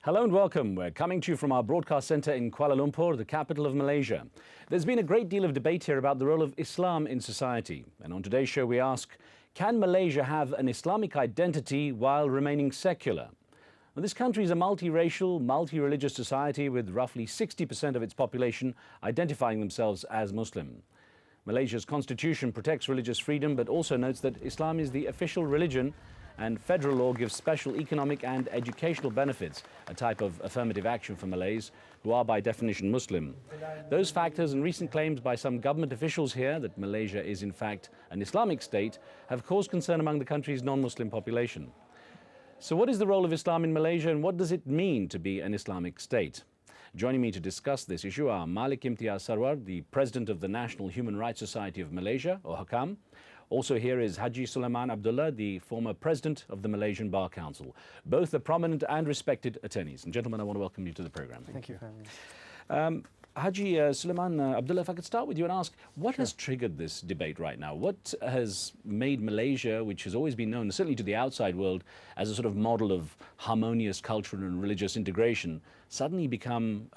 Hello and welcome. We're coming to you from our broadcast centre in Kuala Lumpur, the capital of Malaysia. There's been a great deal of debate here about the role of Islam in society. And on today's show we ask, can Malaysia have an Islamic identity while remaining secular? Well, this country is a multiracial, multi-religious society with roughly 60% of its population identifying themselves as Muslim. Malaysia's constitution protects religious freedom but also notes that Islam is the official religion and federal law gives special economic and educational benefits, a type of affirmative action for Malays who are by definition Muslim. Those factors and recent claims by some government officials here that Malaysia is in fact an Islamic state have caused concern among the country's non-Muslim population. So what is the role of Islam in Malaysia and what does it mean to be an Islamic state? Joining me to discuss this issue are Malik Imtiaz Sarwar, the President of the National Human Rights Society of Malaysia, or HUKAM. Also here is Haji Sulaiman Abdullah, the former President of the Malaysian Bar Council. Both are prominent and respected attorneys. And gentlemen, I want to welcome you to the programme. Thank you. Haji Sulaiman Abdullah, if I could start with you and ask, what has triggered this debate right now? What has made Malaysia, which has always been known, certainly to the outside world, as a sort of model of harmonious cultural and religious integration, suddenly become,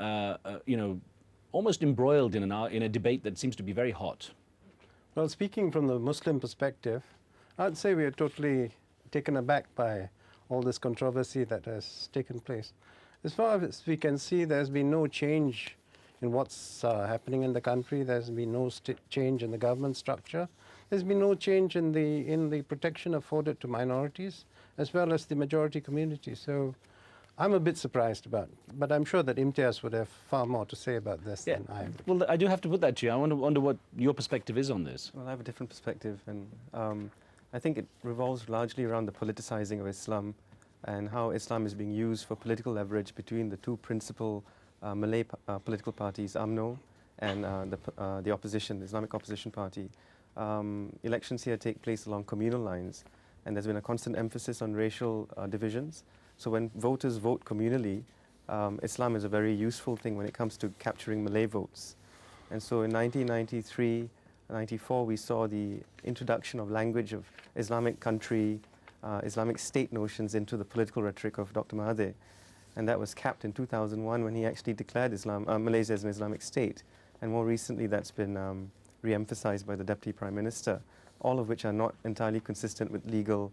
almost embroiled in a debate that seems to be very hot? Well, speaking from the Muslim perspective, I'd say we are totally taken aback by all this controversy that has taken place. As far as we can see, there's been no change in what's happening in the country. There's been no change in the government structure. There's been no change in the protection afforded to minorities as well as the majority community. So I'm a bit surprised about it, but I'm sure that Imtiaz would have far more to say about this than I would. Well, I do have to put that to you. I wonder what your perspective is on this. Well, I have a different perspective, and I think it revolves largely around the politicizing of Islam and how Islam is being used for political leverage between the two principal Malay political parties, UMNO and the opposition, the Islamic Opposition Party. Elections here take place along communal lines, and there's been a constant emphasis on racial divisions. So when voters vote communally, Islam is a very useful thing when it comes to capturing Malay votes. And so in 1993, 94, we saw the introduction of language of Islamic country, Islamic state notions into the political rhetoric of Dr. Mahathir. And that was capped in 2001 when he actually declared Malaysia as an Islamic state. And more recently, that's been re-emphasized by the Deputy Prime Minister, all of which are not entirely consistent with legal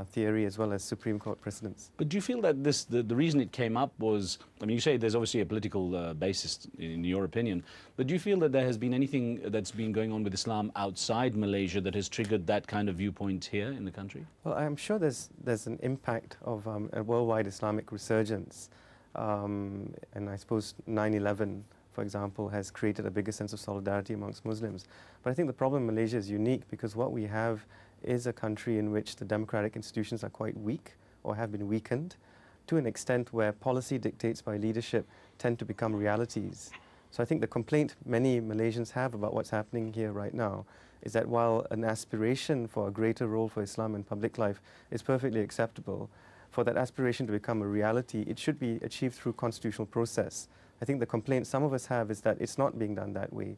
theory as well as Supreme Court precedents. But do you feel that the reason it came up was, I mean, you say there's obviously a political basis in your opinion, but do you feel that there has been anything that's been going on with Islam outside Malaysia that has triggered that kind of viewpoint here in the country? Well, I'm sure there's an impact of a worldwide Islamic resurgence. And I suppose 9/11, for example, has created a bigger sense of solidarity amongst Muslims. But I think the problem in Malaysia is unique because what we have is a country in which the democratic institutions are quite weak or have been weakened to an extent where policy dictates by leadership tend to become realities. So I think the complaint many Malaysians have about what's happening here right now is that while an aspiration for a greater role for Islam in public life is perfectly acceptable, for that aspiration to become a reality, it should be achieved through constitutional process. I think the complaint some of us have is that it's not being done that way.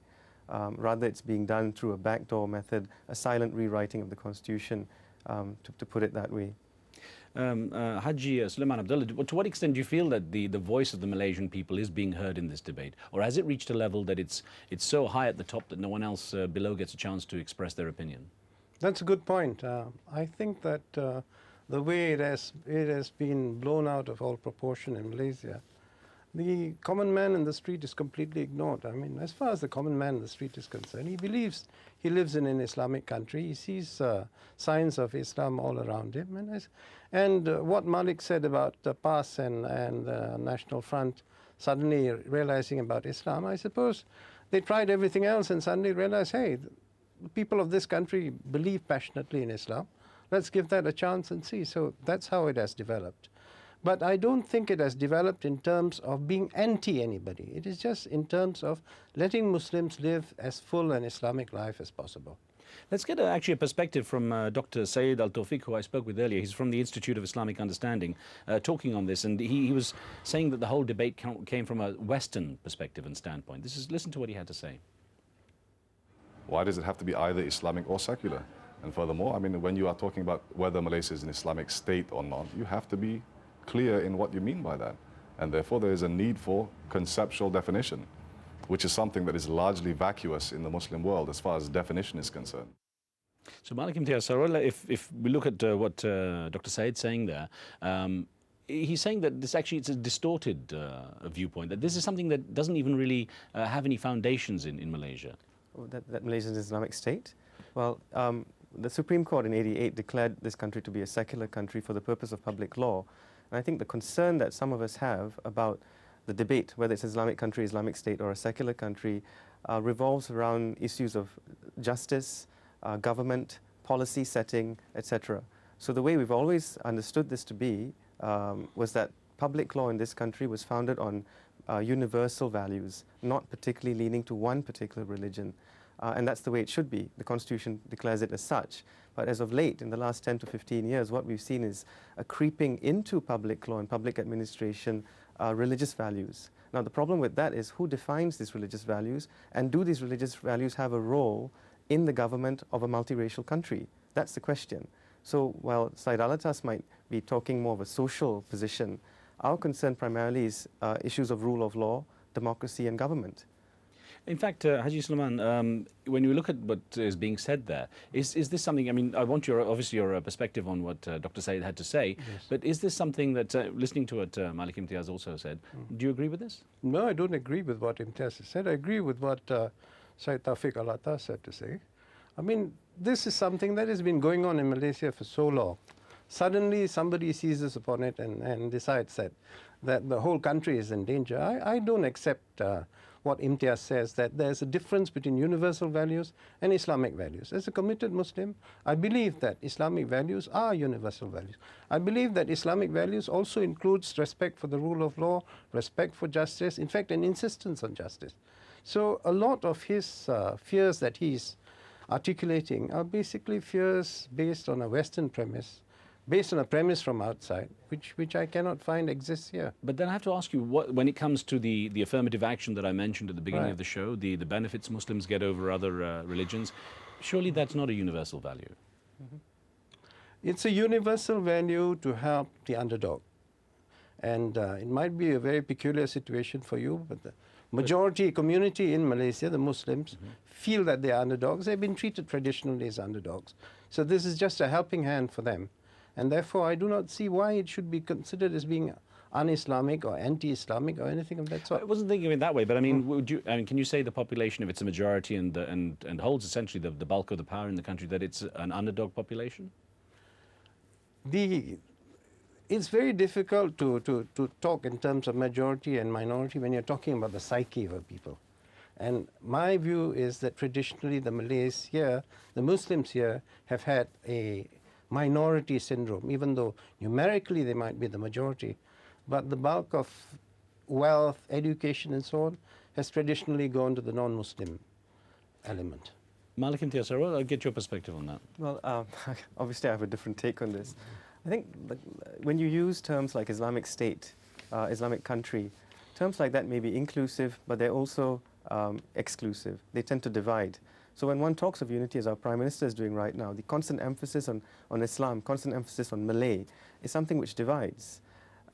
Rather, it's being done through a backdoor method, a silent rewriting of the Constitution, to put it that way. Haji Sulaiman Abdullah, to what extent do you feel that the voice of the Malaysian people is being heard in this debate? Or has it reached a level that it's so high at the top that no one else below gets a chance to express their opinion? That's a good point. I think that the way it has been blown out of all proportion in Malaysia, the common man in the street is completely ignored. I mean, as far as the common man in the street is concerned, he believes he lives in an Islamic country. He sees signs of Islam all around him. And what Malik said about the PAS and the National Front suddenly realizing about Islam, I suppose they tried everything else and suddenly realized, hey, the people of this country believe passionately in Islam. Let's give that a chance and see. So that's how it has developed. But I don't think it has developed in terms of being anti-anybody. It is just in terms of letting Muslims live as full an Islamic life as possible. Let's get actually a perspective from Dr. Saeed Al-Tawfiq, who I spoke with earlier. He's from the Institute of Islamic Understanding, talking on this, and he was saying that the whole debate came from a Western perspective and standpoint. Listen to what he had to say. Why does it have to be either Islamic or secular? And furthermore, I mean, when you are talking about whether Malaysia is an Islamic state or not, you have to be clear in what you mean by that. And therefore, there is a need for conceptual definition, which is something that is largely vacuous in the Muslim world as far as definition is concerned. So, Malik Imtiaz Sarwala, if we look at what Dr. Saeed's saying there, he's saying that this actually it's a distorted viewpoint, that this is something that doesn't even really have any foundations in Malaysia. That Malaysia is an Islamic state? Well, the Supreme Court in '88 declared this country to be a secular country for the purpose of public law. And I think the concern that some of us have about the debate, whether it's an Islamic country, Islamic state, or a secular country, revolves around issues of justice, government, policy setting, etc. So the way we've always understood this to be was that public law in this country was founded on universal values, not particularly leaning to one particular religion. And that's the way it should be. The Constitution declares it as such. But as of late, in the last 10 to 15 years, what we've seen is a creeping into public law and public administration religious values. Now, the problem with that is who defines these religious values, and do these religious values have a role in the government of a multiracial country? That's the question. So while Syed Alatas might be talking more of a social position, our concern primarily is issues of rule of law, democracy, and government. In fact, Haji Sulaiman, when you look at what is being said there, is this something, I mean, I want obviously your perspective on what Dr. Saeed had to say, yes. But is this something that, listening to what Malik Imtiaz also said, do you agree with this? No, I don't agree with what Imtiaz said. I agree with what Syed Taufiq Alatas had to say. I mean, this is something that has been going on in Malaysia for so long. Suddenly somebody seizes upon it and decides that the whole country is in danger. I don't accept what Imtiaz says, that there's a difference between universal values and Islamic values. As a committed Muslim, I believe that Islamic values are universal values. I believe that Islamic values also includes respect for the rule of law, respect for justice, in fact, an insistence on justice. So a lot of his fears that he's articulating are basically fears based on a Western premise, based on a premise from outside, which I cannot find exists here. But then I have to ask you, when it comes to the affirmative action that I mentioned at the beginning of the show, the benefits Muslims get over other religions, surely that's not a universal value. It's a universal value to help the underdog. And it might be a very peculiar situation for you, but the majority community in Malaysia, the Muslims, feel that they are underdogs. They've been treated traditionally as underdogs. So this is just a helping hand for them. And therefore, I do not see why it should be considered as being un-Islamic or anti-Islamic or anything of that sort. I wasn't thinking of it that way, but I mean, can you say the population, if it's a majority and holds essentially the bulk of the power in the country, that it's an underdog population? It's very difficult to talk in terms of majority and minority when you're talking about the psyche of a people. And my view is that traditionally the Malays here, the Muslims here, have had a minority syndrome, even though numerically they might be the majority. But the bulk of wealth, education and so on has traditionally gone to the non-Muslim element. Malik Imtiaz, I'll get your perspective on that. Well, obviously I have a different take on this. I think when you use terms like Islamic state, Islamic country, terms like that may be inclusive, but they're also exclusive. They tend to divide. So when one talks of unity, as our Prime Minister is doing right now, the constant emphasis on Islam, constant emphasis on Malay, is something which divides.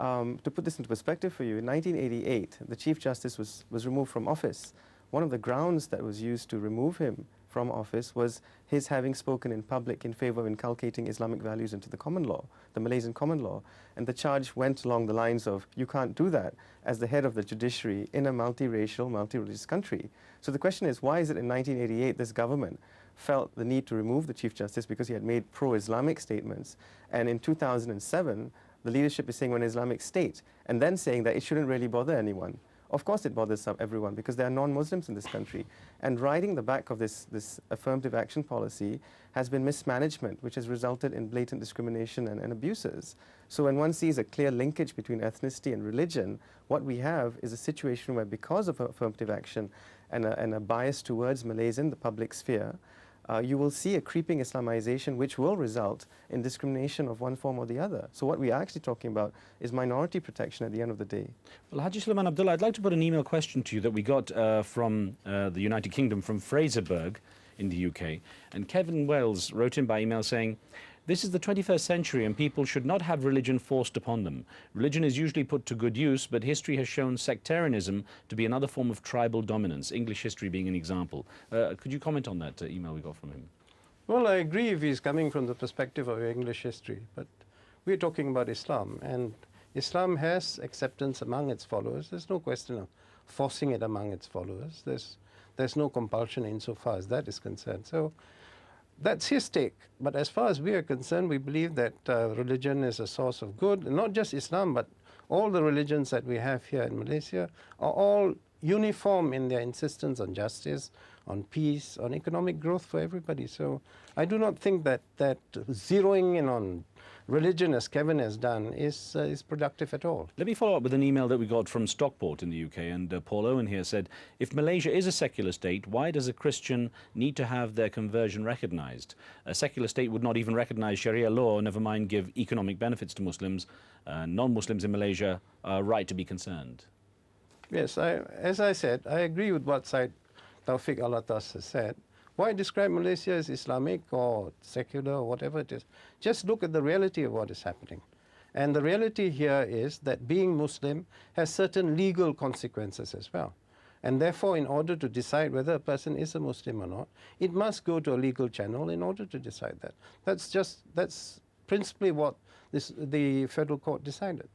To put this into perspective for you, in 1988, the Chief Justice was removed from office. One of the grounds that was used to remove him from office was his having spoken in public in favor of inculcating Islamic values into the common law, the Malaysian common law. And the charge went along the lines of, you can't do that as the head of the judiciary in a multiracial, multi-religious country. So the question is, why is it in 1988 this government felt the need to remove the Chief Justice because he had made pro-Islamic statements, and in 2007, the leadership is saying we're an Islamic state, and then saying that it shouldn't really bother anyone? Of course it bothers everyone, because there are non-Muslims in this country. And riding the back of this affirmative action policy has been mismanagement, which has resulted in blatant discrimination and abuses. So when one sees a clear linkage between ethnicity and religion, what we have is a situation where, because of affirmative action and a bias towards Malays in the public sphere, you will see a creeping Islamization which will result in discrimination of one form or the other. So what we are actually talking about is minority protection at the end of the day. Well, Haji Sulaiman Abdullah, I'd like to put an email question to you that we got from the United Kingdom, from Fraserburgh in the UK. And Kevin Wells wrote in by email saying, This is the 21st century and people should not have religion forced upon them. Religion is usually put to good use, but history has shown sectarianism to be another form of tribal dominance, English history being an example. Could you comment on that email we got from him? Well, I agree if he's coming from the perspective of English history, but we're talking about Islam, and Islam has acceptance among its followers. There's no question of forcing it among its followers. There's no compulsion insofar as that is concerned. So that's his take. But as far as we are concerned, we believe that religion is a source of good. And not just Islam, but all the religions that we have here in Malaysia are all uniform in their insistence on justice, on peace, on economic growth for everybody. So I do not think that zeroing in on religion, as Kevin has done, is productive at all. Let me follow up with an email that we got from Stockport in the UK, and Paul Owen here said, if Malaysia is a secular state, why does a Christian need to have their conversion recognised? A secular state would not even recognise Sharia law, never mind give economic benefits to Muslims. Non-Muslims in Malaysia are right to be concerned. Yes, as I said, I agree with what Syed Taufiq Alatas has said. Why describe Malaysia as Islamic or secular or whatever it is? Just look at the reality of what is happening. And the reality here is that being Muslim has certain legal consequences as well. And therefore, in order to decide whether a person is a Muslim or not, it must go to a legal channel in order to decide that. That's principally what the federal court decided.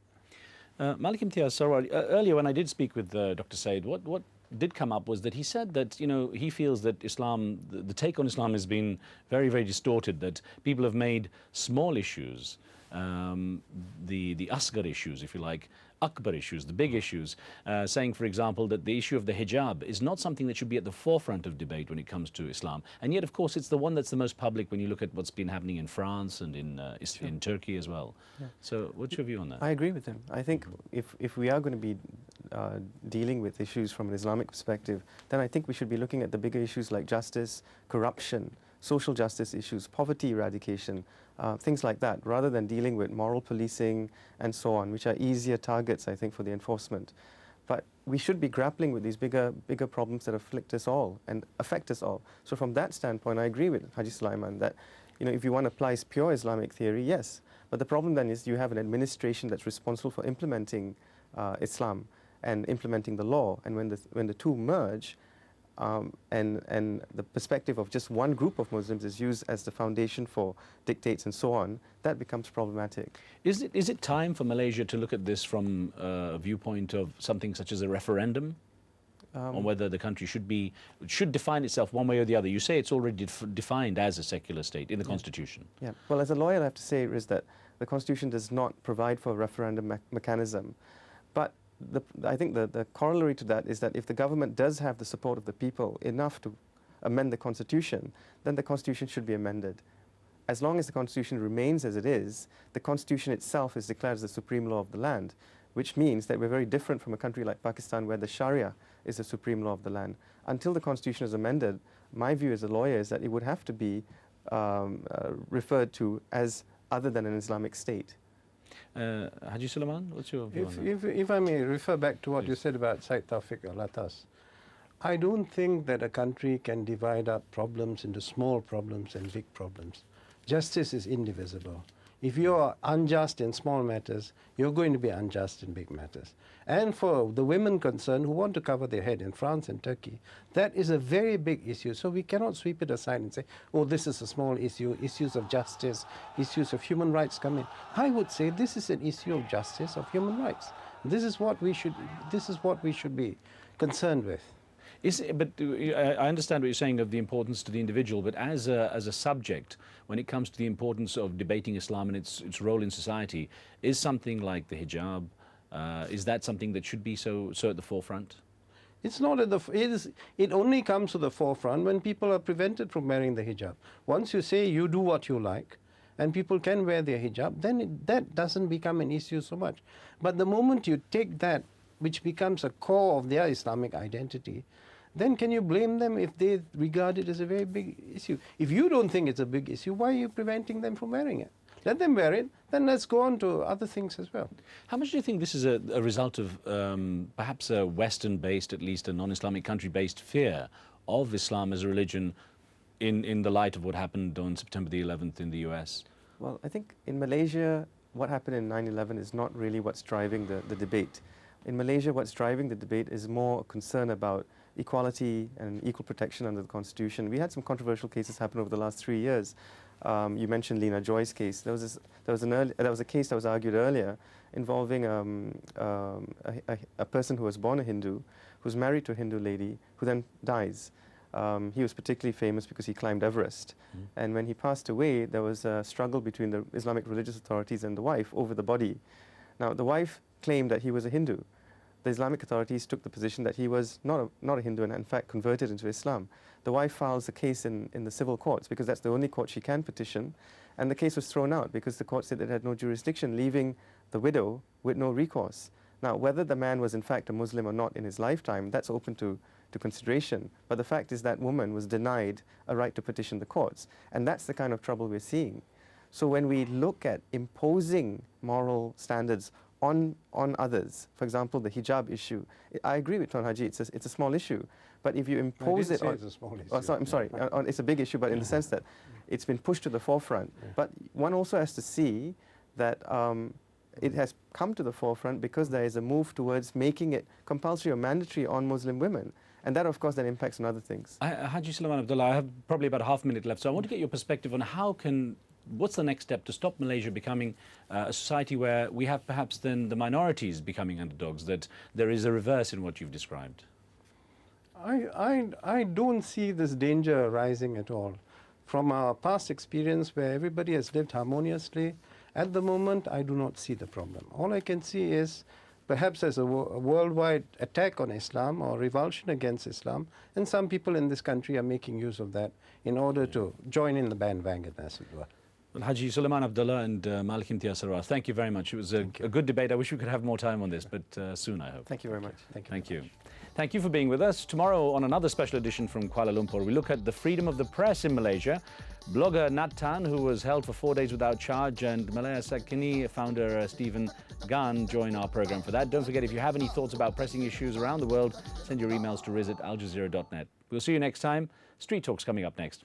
Malik Imtiaz Sarwar, earlier when I did speak with Dr. Said, what did come up was that he said that, you know, he feels that Islam, the take on Islam has been very, very distorted, that people have made small issues, the asghar issues, if you like, akbar issues, the big issues, saying, for example, that the issue of the hijab is not something that should be at the forefront of debate when it comes to Islam. And yet, of course, it's the one that's the most public when you look at what's been happening in France and in Turkey as well. Yeah. So what's your view on that? I agree with him. I think if we are going to be dealing with issues from an Islamic perspective, then I think we should be looking at the bigger issues like justice, corruption, social justice issues, poverty eradication, things like that, rather than dealing with moral policing and so on, which are easier targets, I think, for the enforcement. But we should be grappling with these bigger problems that afflict us all and affect us all. So from that standpoint, I agree with Haji Sulaiman that, you know, if you want to apply pure Islamic theory, yes. But the problem then is you have an administration that's responsible for implementing Islam and implementing the law. And when the two merge, and the perspective of just one group of Muslims is used as the foundation for dictates and so on, that becomes problematic. Is it time for Malaysia to look at this from a viewpoint of something such as a referendum on whether the country should define itself one way or the other? You say it's already defined as a secular state in the Constitution. Yeah. Well, as a lawyer, I have to say is that the Constitution does not provide for a referendum mechanism, but I think the corollary to that is that if the government does have the support of the people enough to amend the Constitution, then the Constitution should be amended. As long as the Constitution remains as it is, the Constitution itself is declared as the supreme law of the land, which means that we're very different from a country like Pakistan where the Sharia is the supreme law of the land. Until the Constitution is amended, my view as a lawyer is that it would have to be referred to as other than an Islamic state. Haji Sulaiman, what's your view on that? If I may refer back to what you said about Syed Taufiq Alatas, I don't think that a country can divide up problems into small problems and big problems. Justice is indivisible. If you are unjust in small matters, you're going to be unjust in big matters. And for the women concerned who want to cover their head in France and Turkey, that is a very big issue. So we cannot sweep it aside and say, oh, this is a small issue, issues of justice, issues of human rights come in. I would say this is an issue of justice, of human rights. This is what we should be concerned with. But I understand what you're saying of the importance to the individual, but as a subject, when it comes to the importance of debating Islam and its role in society, is something like the hijab, is that something that should be so at the forefront? It's not at the. It only comes to the forefront when people are prevented from wearing the hijab. Once you say you do what you like, and people can wear their hijab, then that doesn't become an issue so much. But the moment you take that, which becomes a core of their Islamic identity, then can you blame them if they regard it as a very big issue? If you don't think it's a big issue, why are you preventing them from wearing it? Let them wear it, then let's go on to other things as well. How much do you think this is a result of perhaps a Western-based, at least a non-Islamic country-based fear of Islam as a religion in the light of what happened on September the 11th in the US? Well, I think in Malaysia, what happened in 9/11 is not really what's driving the debate. In Malaysia, what's driving the debate is more concern about equality and equal protection under the Constitution. We had some controversial cases happen over the last 3 years. You mentioned Lena Joy's case. There was a case that was argued earlier involving a person who was born a Hindu, who's married to a Hindu lady, who then dies. He was particularly famous because he climbed Everest. And when he passed away, there was a struggle between the Islamic religious authorities and the wife over the body. Now, the wife claimed that he was a Hindu. The Islamic authorities took the position that he was not a Hindu and in fact converted into Islam. The wife files a case in the civil courts because that's the only court she can petition, and the case was thrown out because the court said it had no jurisdiction, leaving the widow with no recourse. Now, whether the man was in fact a Muslim or not in his lifetime, that's open to consideration, but the fact is that woman was denied a right to petition the courts, and that's the kind of trouble we're seeing. So when we look at imposing moral standards on others, for example, the hijab issue, I agree with Tuan Haji, it's a small issue, but if you impose it on... it's a small issue. Oh, sorry, I'm sorry, it's a big issue, but in the sense that it's been pushed to the forefront. But one also has to see that it has come to the forefront because there is a move towards making it compulsory or mandatory on Muslim women. And that, of course, then impacts on other things. Haji Sulaiman Abdullah, I have probably about a half minute left, so I want to get your perspective on what's the next step to stop Malaysia becoming a society where we have perhaps then the minorities becoming underdogs, that there is a reverse in what you've described? I don't see this danger rising at all. From our past experience where everybody has lived harmoniously, at the moment I do not see the problem. All I can see is perhaps there's a worldwide attack on Islam or revulsion against Islam, and some people in this country are making use of that in order to join in the bandwagon, as it were. Well, Haji Sulaiman Abdullah and Malik Imtiaz Sarwar, thank you very much. It was a good debate. I wish we could have more time on this, but soon, I hope. Thank you very much. Thank you. Thank you for being with us. Tomorrow on another special edition from Kuala Lumpur, we look at the freedom of the press in Malaysia. Blogger Nat Tan, who was held for 4 days without charge, and Malaya Sakini founder Stephen Gan join our program for that. Don't forget, if you have any thoughts about pressing issues around the world, send your emails to riz@aljazeera.net. We'll see you next time. Street Talk's coming up next.